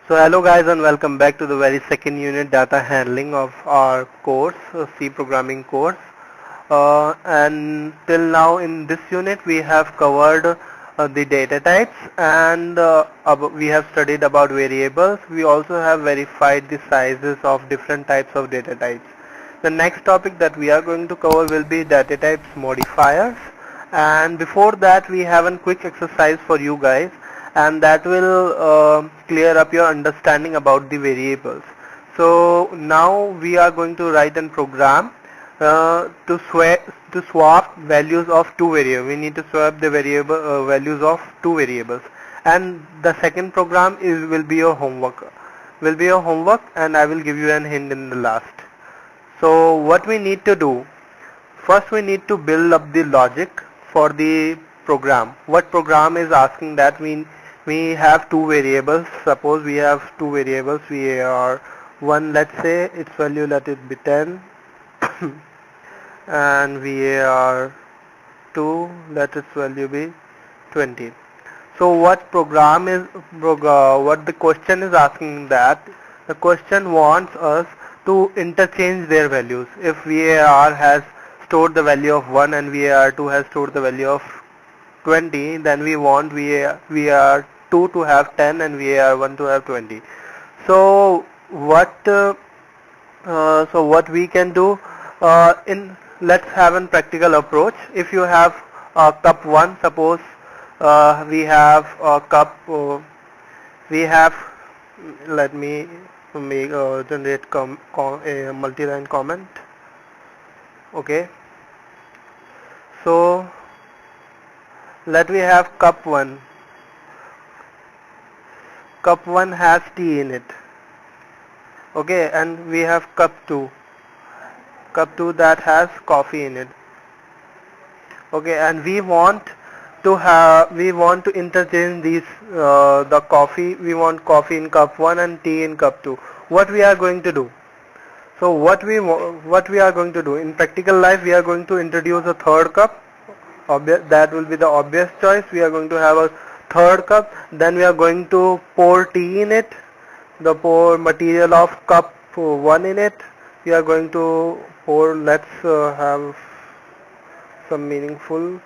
So hello guys and welcome back to the very second unit data handling of our course, C programming course. And till now in this unit we have covered the data types and we have studied about variables. We also have verified the sizes of different types of data types. The next topic that we are going to cover will be data types modifiers. And before that we have a quick exercise for you guys, and that will clear up your understanding about the variables. So now we are going to write a program to swap values of two variables. We need to swap the variable values of two variables, and the second program will be your homework. And I will give you an hint in the last. So what we need to do, first we need to build up the logic for the program. What program is asking that we have two variables. Suppose we have two variables. We are one, let's say its value, let it be 10 and we are 2, let its value be 20. So what program is what the question is asking, that the question wants us to interchange their values. If VAR has stored the value of 1 and VAR2 has stored the value of 20, then we want VAR2 to have 10 and VAR1 to have 20. So what we can do, in let's have a practical approach. If you have cup 1, suppose we have a cup we have let me make generate a multi-line comment. Okay, so let we have cup 1 has tea in it. Okay, and we have cup 2 that has coffee in it. Okay, and we want to interchange these, the coffee, we want coffee in cup 1 and tea in cup 2. What we are going to do? So what we are going to do in practical life, we are going to introduce a third cup. That will be the obvious choice. We are going to have a third cup, then we are going to pour tea in it, the pour material of cup 1 in it. We are going to pour, let's have some meaningful,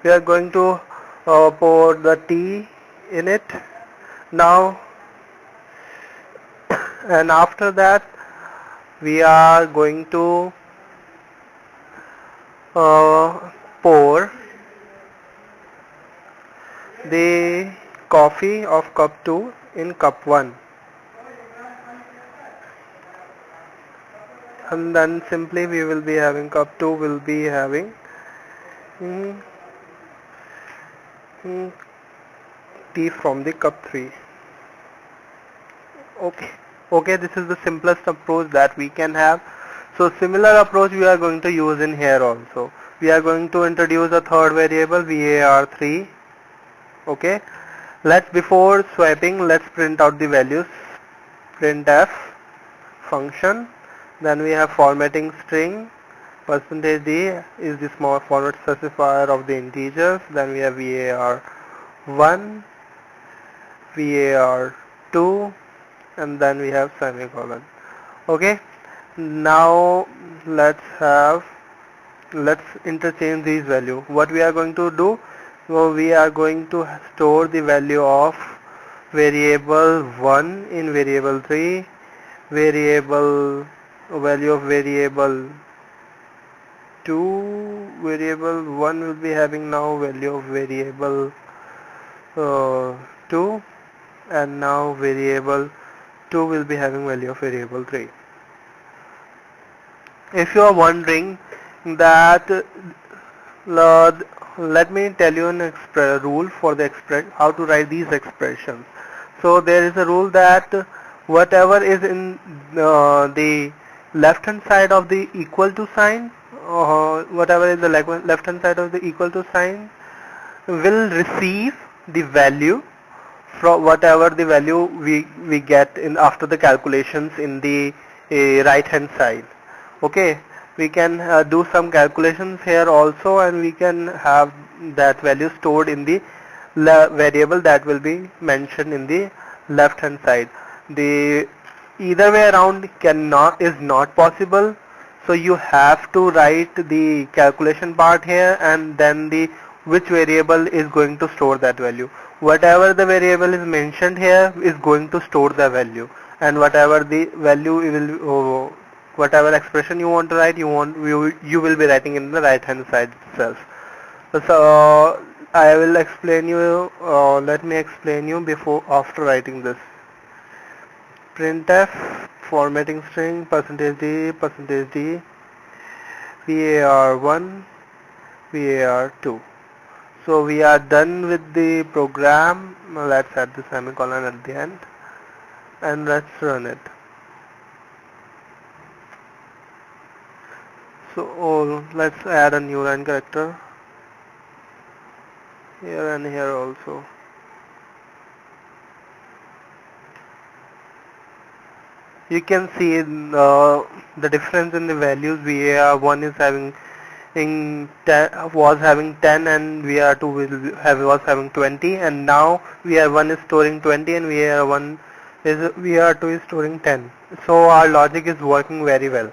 we are going to pour the tea in it now, and after that we are going to pour the coffee of cup 2 in cup 1, and then simply we will be having cup 2 will be having mm, mm, tea from the cup 3. Okay, this is the simplest approach that we can have. So similar approach we are going to use in here also. We are going to introduce a third variable, VAR3. Okay, before swapping, let's print out the values. Printf function, then we have formatting string, %d is the small format specifier of the integers, then we have VAR1, VAR2, and then we have semicolon. Okay, now let's interchange these value. What we are going to do, so we are going to store the value of variable 1 in variable 3, value of variable 2, variable 1 will be having now value of variable 2, and now variable 2 will be having value of variable 3. If you are wondering that, let me tell you a rule for the how to write these expressions. So there is a rule that whatever is in the left hand side of the equal to sign, whatever is the left hand side of the equal to sign will receive the value from whatever the value we get in after the calculations in the right hand side. Okay, we can do some calculations here also, and we can have that value stored in the variable that will be mentioned in the left hand side. The either way around cannot is not possible. So you have to write the calculation part here and then the which variable is going to store that value. Whatever the variable is mentioned here is going to store the value, and whatever the value you will whatever expression you want to write, you will be writing in the right hand side itself. So I will explain you. Let me explain you before after writing this. Printf formatting string %d var1 var2. So we are done with the program. Now let's add the semicolon at the end and let's run it. So let's add a new line character here and here also. You can see the difference in the values. VAR1 is having was having 10 and VAR2 was having 20, and now VAR1 is storing 20 and VAR2 is storing 10. So our logic is working very well.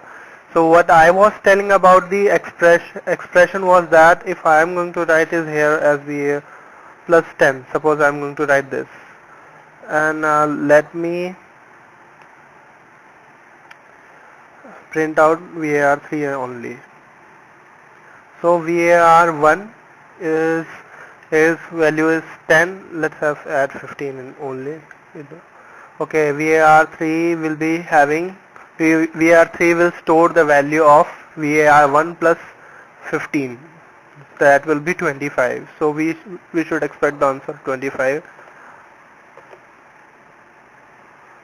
So what I was telling about the expression was that if I am going to write is here as VAR plus 10, suppose I am going to write this, and let me print out VAR3 only. So VAR1 is his value is 10. Let's have add 15 in only. Okay, VAR3 will be having VAR3 will store the value of VAR1 plus 15. That will be 25. So we should expect the answer 25.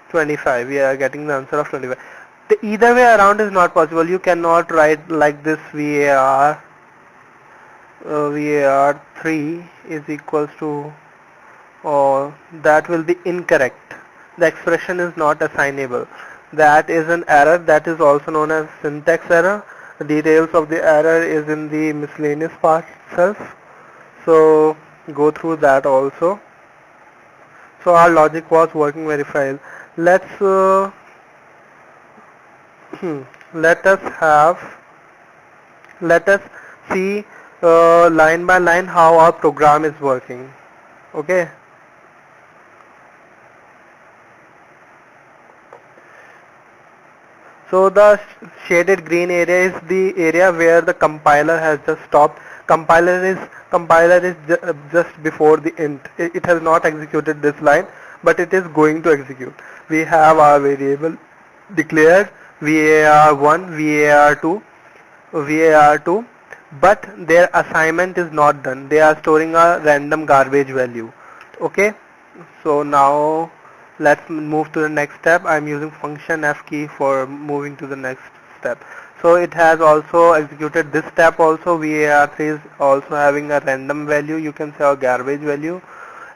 25. We are getting the answer of 25. The either way around is not possible. You cannot write like this VAR3 is equals to, or that will be incorrect. The expression is not assignable. That is an error. That is also known as syntax error. The details of the error is in the miscellaneous part itself. So go through that also. So our logic was working very fine. Let's let us see line by line how our program is working. Okay. So the shaded green area is the area where the compiler has just stopped. Compiler is just before the int. It has not executed this line, but it is going to execute. We have our variable declared VAR1, VAR2, but their assignment is not done. They are storing a random garbage value. Okay. So now let's move to the next step. I'm using function F key for moving to the next step. So it has also executed this step also. VAR3 is also having a random value, you can say a garbage value,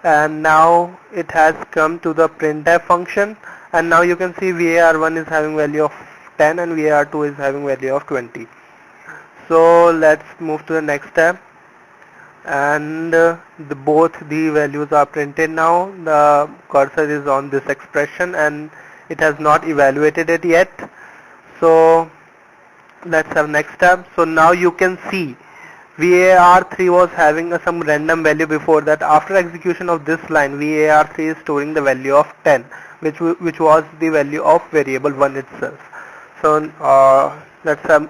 and now it has come to the printf function, and now you can see VAR1 is having value of 10 and VAR2 is having value of 20. So let's move to the next step, and both the values are printed now. The cursor is on this expression and it has not evaluated it yet. So let's have next step. So now you can see VAR3 was having some random value before that. After execution of this line, VAR3 is storing the value of 10, which was the value of variable 1 itself. So let's have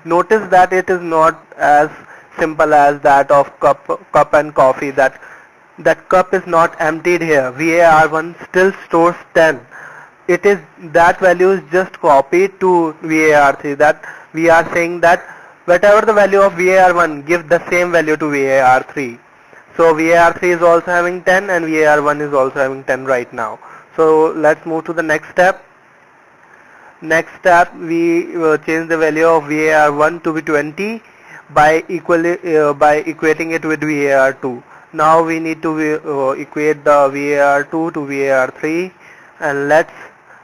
notice that it is not as simple as that of cup and coffee. That cup is not emptied here. VAR1 still stores 10. It is that value is just copied to VAR3. That we are saying that whatever the value of VAR1, give the same value to VAR3. So VAR3 is also having 10 and VAR1 is also having 10 right now. So let's move to the next step. Next step, we change the value of VAR1 to be 20 by equating it with VAR2. Now we need to equate the VAR2 to VAR3,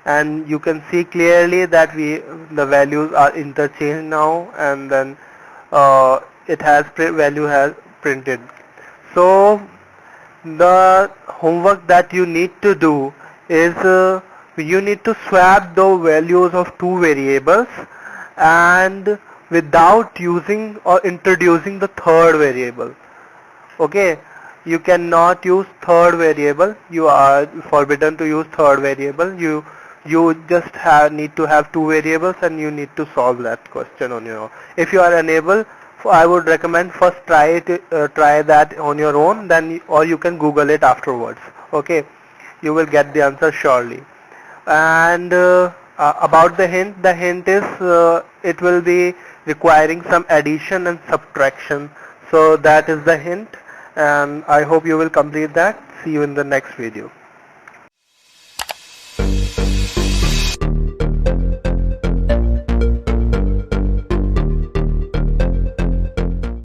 and you can see clearly that the values are interchanged now, and then value has printed. So the homework that you need to do is You need to swap the values of two variables and without using or introducing the third variable. Okay, you cannot use third variable. You are forbidden to use third variable. You just need to have two variables and you need to solve that question on your own. If you are unable, I would recommend first try that on your own, then or you can Google it afterwards. Okay, you will get the answer surely. And about the hint is it will be requiring some addition and subtraction. So that is the hint, and I hope you will complete that. See you in the next video.